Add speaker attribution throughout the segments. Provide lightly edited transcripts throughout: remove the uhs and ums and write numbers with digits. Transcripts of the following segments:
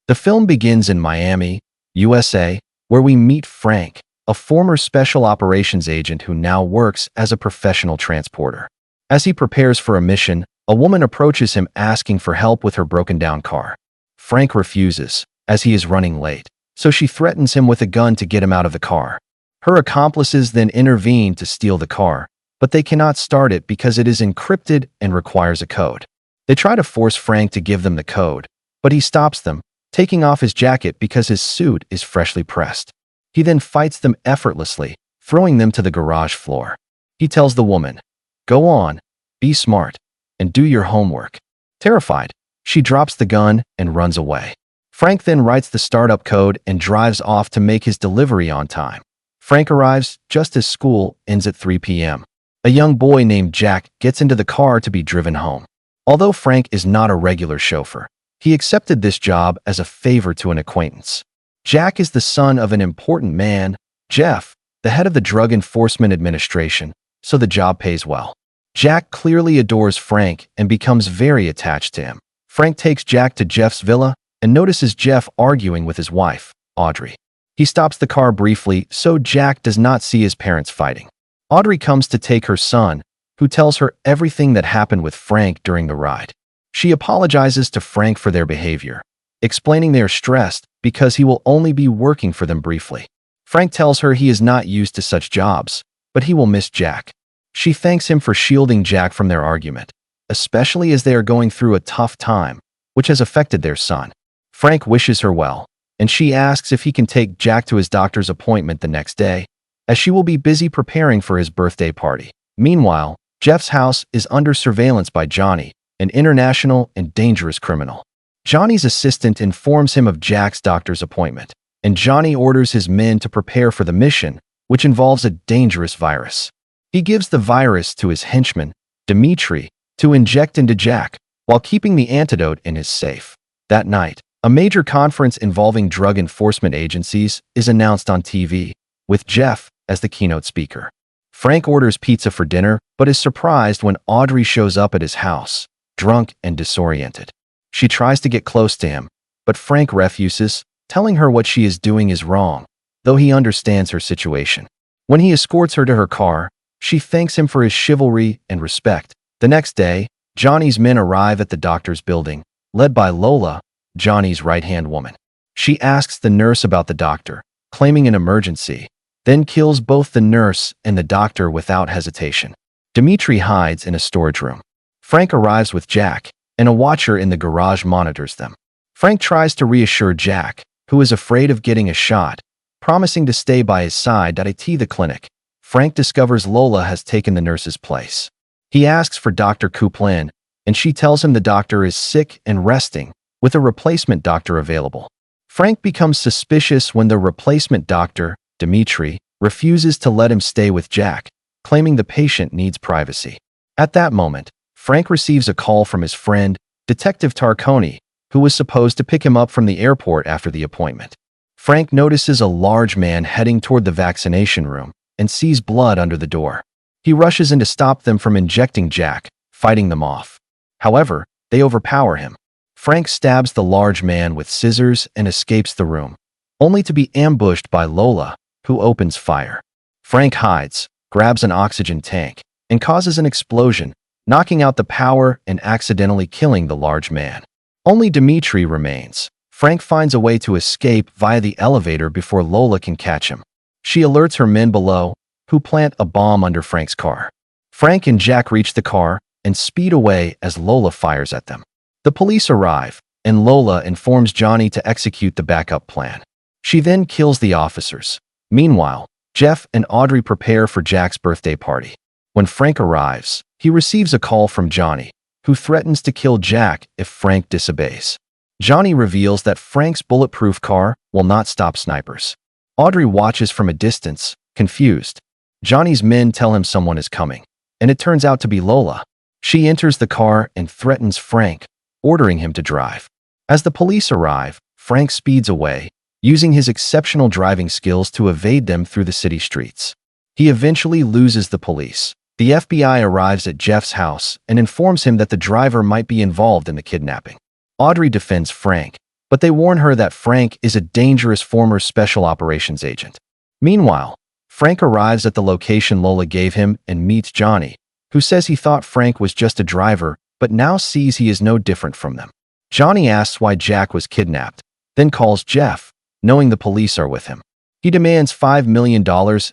Speaker 1: The film begins in Miami, USA, where we meet Frank, a former special operations agent who now works as a professional transporter. As he prepares for a mission, a woman approaches him asking for help with her broken-down car. Frank refuses, as he is running late, so she threatens him with a gun to get him out of the car. Her accomplices then intervene to steal the car, but they cannot start it because it is encrypted and requires a code. They try to force Frank to give them the code, but he stops them, taking off his jacket because his suit is freshly pressed. He then fights them effortlessly, throwing them to the garage floor. He tells the woman, "Go on, be smart, and do your homework." Terrified, she drops the gun and runs away. Frank then writes the startup code and drives off to make his delivery on time. Frank arrives just as school ends at 3 p.m. A young boy named Jack gets into the car to be driven home. Although Frank is not a regular chauffeur, he accepted this job as a favor to an acquaintance. Jack is the son of an important man, Jeff, the head of the Drug Enforcement Administration, so the job pays well. Jack clearly adores Frank and becomes very attached to him. Frank takes Jack to Jeff's villa and notices Jeff arguing with his wife, Audrey. He stops the car briefly so Jack does not see his parents fighting. Audrey comes to take her son, who tells her everything that happened with Frank during the ride. She apologizes to Frank for their behavior, explaining they are stressed because he will only be working for them briefly. Frank tells her he is not used to such jobs, but he will miss Jack. She thanks him for shielding Jack from their argument, especially as they are going through a tough time, which has affected their son. Frank wishes her well, and she asks if he can take Jack to his doctor's appointment the next day, as she will be busy preparing for his birthday party. Meanwhile, Jeff's house is under surveillance by Johnny, an international and dangerous criminal. Johnny's assistant informs him of Jack's doctor's appointment, and Johnny orders his men to prepare for the mission, which involves a dangerous virus. He gives the virus to his henchman, Dimitri, to inject into Jack, while keeping the antidote in his safe. That night, a major conference involving drug enforcement agencies is announced on TV, with Jeff as the keynote speaker. Frank orders pizza for dinner, but is surprised when Audrey shows up at his house, drunk and disoriented. She tries to get close to him, but Frank refuses, telling her what she is doing is wrong, though he understands her situation. When he escorts her to her car, she thanks him for his chivalry and respect. The next day, Johnny's men arrive at the doctor's building, led by Lola, Johnny's right-hand woman. She asks the nurse about the doctor, claiming an emergency, then kills both the nurse and the doctor without hesitation. Dimitri hides in a storage room. Frank arrives with Jack, and a watcher in the garage monitors them. Frank tries to reassure Jack, who is afraid of getting a shot, promising to stay by his side at the clinic. Frank discovers Lola has taken the nurse's place. He asks for Dr. Kuplin, and she tells him the doctor is sick and resting, with a replacement doctor available. Frank becomes suspicious when the replacement doctor, Dimitri, refuses to let him stay with Jack, claiming the patient needs privacy. At that moment, Frank receives a call from his friend, Detective Tarconi, who was supposed to pick him up from the airport after the appointment. Frank notices a large man heading toward the vaccination room and sees blood under the door. He rushes in to stop them from injecting Jack, fighting them off. However, they overpower him. Frank stabs the large man with scissors and escapes the room, only to be ambushed by Lola, who opens fire. Frank hides, grabs an oxygen tank, and causes an explosion, knocking out the power and accidentally killing the large man. Only Dimitri remains. Frank finds a way to escape via the elevator before Lola can catch him. She alerts her men below, who plant a bomb under Frank's car. Frank and Jack reach the car and speed away as Lola fires at them. The police arrive, and Lola informs Johnny to execute the backup plan. She then kills the officers. Meanwhile, Jeff and Audrey prepare for Jack's birthday party. When Frank arrives, he receives a call from Johnny, who threatens to kill Jack if Frank disobeys. Johnny reveals that Frank's bulletproof car will not stop snipers. Audrey watches from a distance, confused. Johnny's men tell him someone is coming, and it turns out to be Lola. She enters the car and threatens Frank, ordering him to drive. As the police arrive, Frank speeds away, using his exceptional driving skills to evade them through the city streets. He eventually loses the police. The FBI arrives at Jeff's house and informs him that the driver might be involved in the kidnapping. Audrey defends Frank, but they warn her that Frank is a dangerous former special operations agent. Meanwhile, Frank arrives at the location Lola gave him and meets Johnny, who says he thought Frank was just a driver, but now sees he is no different from them. Johnny asks why Jack was kidnapped, then calls Jeff, knowing the police are with him. He demands $5 million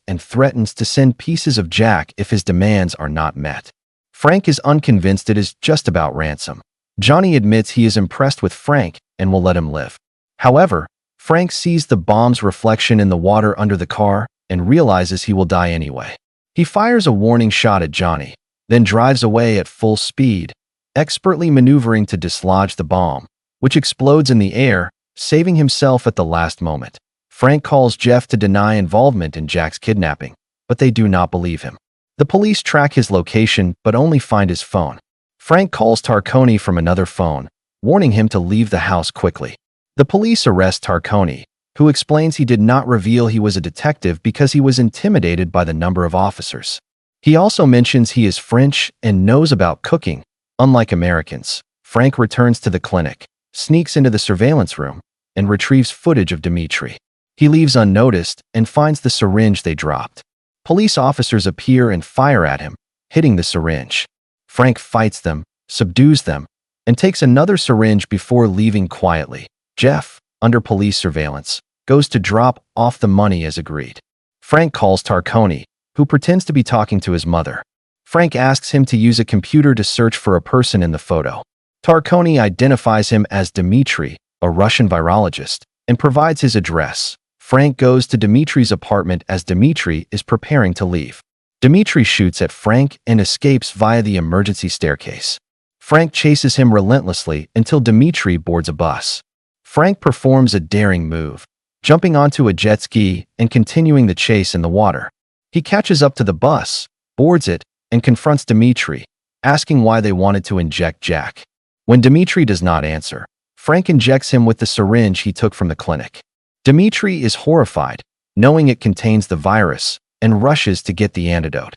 Speaker 1: and threatens to send pieces of Jack if his demands are not met. Frank is unconvinced it is just about ransom. Johnny admits he is impressed with Frank and will let him live. However, Frank sees the bomb's reflection in the water under the car and realizes he will die anyway. He fires a warning shot at Johnny, then drives away at full speed, expertly maneuvering to dislodge the bomb, which explodes in the air, saving himself at the last moment. Frank calls Jeff to deny involvement in Jack's kidnapping, but they do not believe him. The police track his location but only find his phone. Frank calls Tarconi from another phone, warning him to leave the house quickly. The police arrest Tarconi, who explains he did not reveal he was a detective because he was intimidated by the number of officers. He also mentions he is French and knows about cooking, unlike Americans. Frank returns to the clinic, sneaks into the surveillance room, and retrieves footage of Dimitri. He leaves unnoticed and finds the syringe they dropped. Police officers appear and fire at him, hitting the syringe. Frank fights them, subdues them, and takes another syringe before leaving quietly. Jeff, under police surveillance, goes to drop off the money as agreed. Frank calls Tarconi, who pretends to be talking to his mother. Frank asks him to use a computer to search for a person in the photo. Tarconi identifies him as Dimitri, a Russian virologist, and provides his address. Frank goes to Dimitri's apartment as Dimitri is preparing to leave. Dimitri shoots at Frank and escapes via the emergency staircase. Frank chases him relentlessly until Dimitri boards a bus. Frank performs a daring move, jumping onto a jet ski and continuing the chase in the water. He catches up to the bus, boards it, and confronts Dimitri, asking why they wanted to inject Jack. When Dimitri does not answer, Frank injects him with the syringe he took from the clinic. Dimitri is horrified, knowing it contains the virus, and rushes to get the antidote.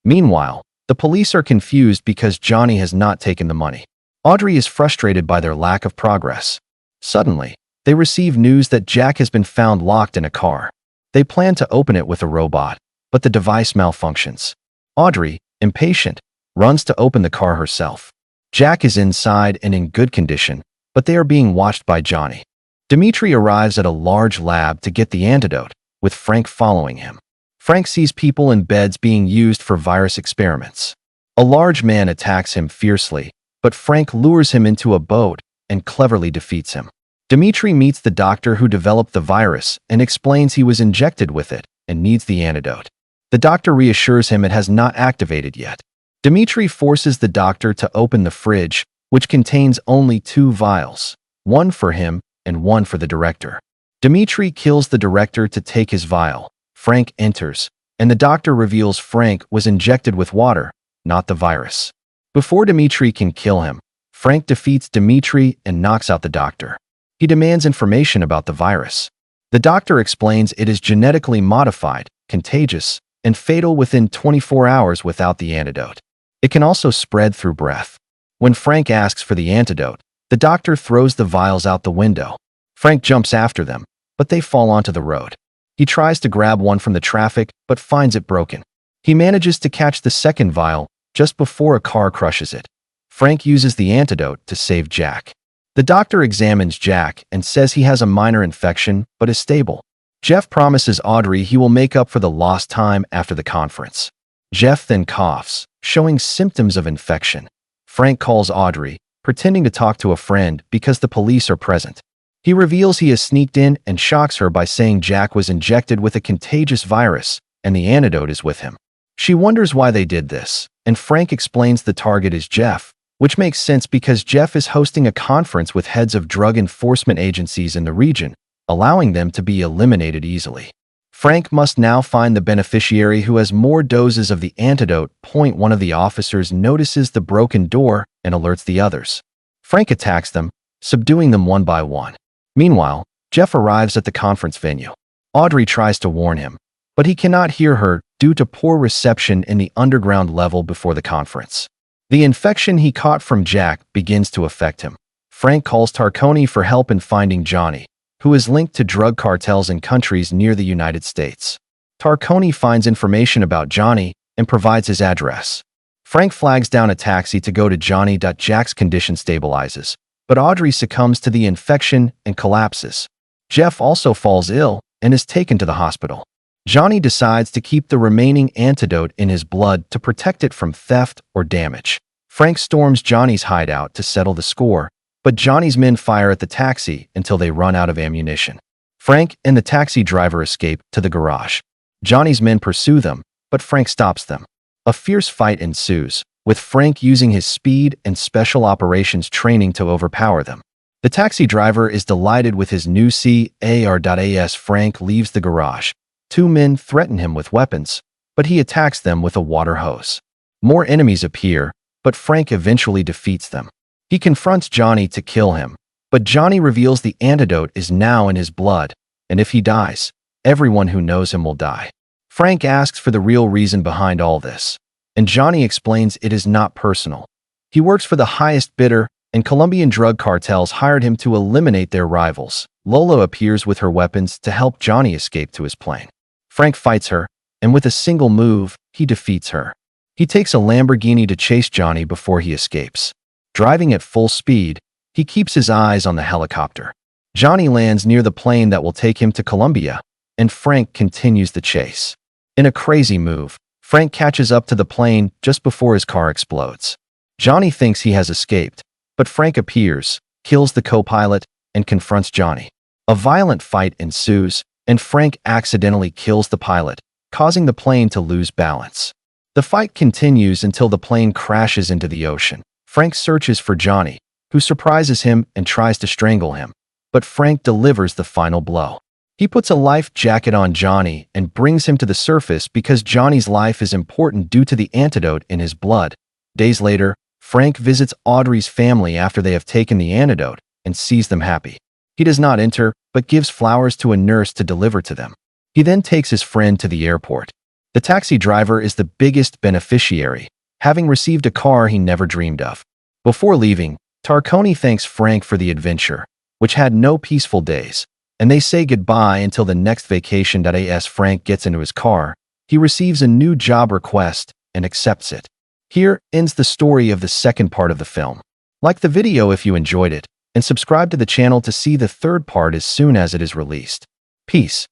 Speaker 1: Meanwhile, the police are confused because Johnny has not taken the money. Audrey is frustrated by their lack of progress. Suddenly, they receive news that Jack has been found locked in a car. They plan to open it with a robot, but the device malfunctions. Audrey, impatient, runs to open the car herself. Jack is inside and in good condition, but they are being watched by Johnny. Dimitri arrives at a large lab to get the antidote, with Frank following him. Frank sees people in beds being used for virus experiments. A large man attacks him fiercely, but Frank lures him into a boat and cleverly defeats him. Dimitri meets the doctor who developed the virus and explains he was injected with it and needs the antidote. The doctor reassures him it has not activated yet. Dimitri forces the doctor to open the fridge, which contains only 2 vials, one for him and one for the director. Dimitri kills the director to take his vial. Frank enters, and the doctor reveals Frank was injected with water, not the virus. Before Dimitri can kill him, Frank defeats Dimitri and knocks out the doctor. He demands information about the virus. The doctor explains it is genetically modified, contagious, and fatal within 24 hours without the antidote. It can also spread through breath. When Frank asks for the antidote, the doctor throws the vials out the window. Frank jumps after them, but they fall onto the road. He tries to grab one from the traffic, but finds it broken. He manages to catch the second vial just before a car crushes it. Frank uses the antidote to save Jack. The doctor examines Jack and says he has a minor infection, but is stable. Jeff promises Audrey he will make up for the lost time after the conference. Jeff then coughs, showing symptoms of infection. Frank calls Audrey, pretending to talk to a friend because the police are present. He reveals he has sneaked in and shocks her by saying Jack was injected with a contagious virus and the antidote is with him. She wonders why they did this, and Frank explains the target is Jeff, which makes sense because Jeff is hosting a conference with heads of drug enforcement agencies in the region, allowing them to be eliminated easily. Frank must now find the beneficiary who has more doses of the antidote. One of the officers notices the broken door and alerts the others. Frank attacks them, subduing them one by one. Meanwhile, Jeff arrives at the conference venue. Audrey tries to warn him, but he cannot hear her due to poor reception in the underground level before the conference. The infection he caught from Jack begins to affect him. Frank calls Tarconi for help in finding Johnny, who is linked to drug cartels in countries near the United States. Tarconi finds information about Johnny and provides his address. Frank flags down a taxi to go to Johnny. Jack's condition stabilizes, but Audrey succumbs to the infection and collapses. Jeff also falls ill and is taken to the hospital. Johnny decides to keep the remaining antidote in his blood to protect it from theft or damage. Frank storms Johnny's hideout to settle the score, but Johnny's men fire at the taxi until they run out of ammunition. Frank and the taxi driver escape to the garage. Johnny's men pursue them, but Frank stops them. A fierce fight ensues, with Frank using his speed and special operations training to overpower them. The taxi driver is delighted with his new car. Frank leaves the garage. Two men threaten him with weapons, but he attacks them with a water hose. More enemies appear, but Frank eventually defeats them. He confronts Johnny to kill him, but Johnny reveals the antidote is now in his blood, and if he dies, everyone who knows him will die. Frank asks for the real reason behind all this, and Johnny explains it is not personal. He works for the highest bidder, and Colombian drug cartels hired him to eliminate their rivals. Lola appears with her weapons to help Johnny escape to his plane. Frank fights her, and with a single move, he defeats her. He takes a Lamborghini to chase Johnny before he escapes. Driving at full speed, he keeps his eyes on the helicopter. Johnny lands near the plane that will take him to Colombia, and Frank continues the chase. In a crazy move, Frank catches up to the plane just before his car explodes. Johnny thinks he has escaped, but Frank appears, kills the co-pilot, and confronts Johnny. A violent fight ensues, and Frank accidentally kills the pilot, causing the plane to lose balance. The fight continues until the plane crashes into the ocean. Frank searches for Johnny, who surprises him and tries to strangle him, but Frank delivers the final blow. He puts a life jacket on Johnny and brings him to the surface because Johnny's life is important due to the antidote in his blood. Days later, Frank visits Audrey's family after they have taken the antidote and sees them happy. He does not enter, but gives flowers to a nurse to deliver to them. He then takes his friend to the airport. The taxi driver is the biggest beneficiary, having received a car he never dreamed of. Before leaving, Tarconi thanks Frank for the adventure, which had no peaceful days, and they say goodbye until the next vacation. As Frank gets into his car, he receives a new job request and accepts it. Here ends the story of the second part of the film. Like the video if you enjoyed it, and subscribe to the channel to see the third part as soon as it is released. Peace.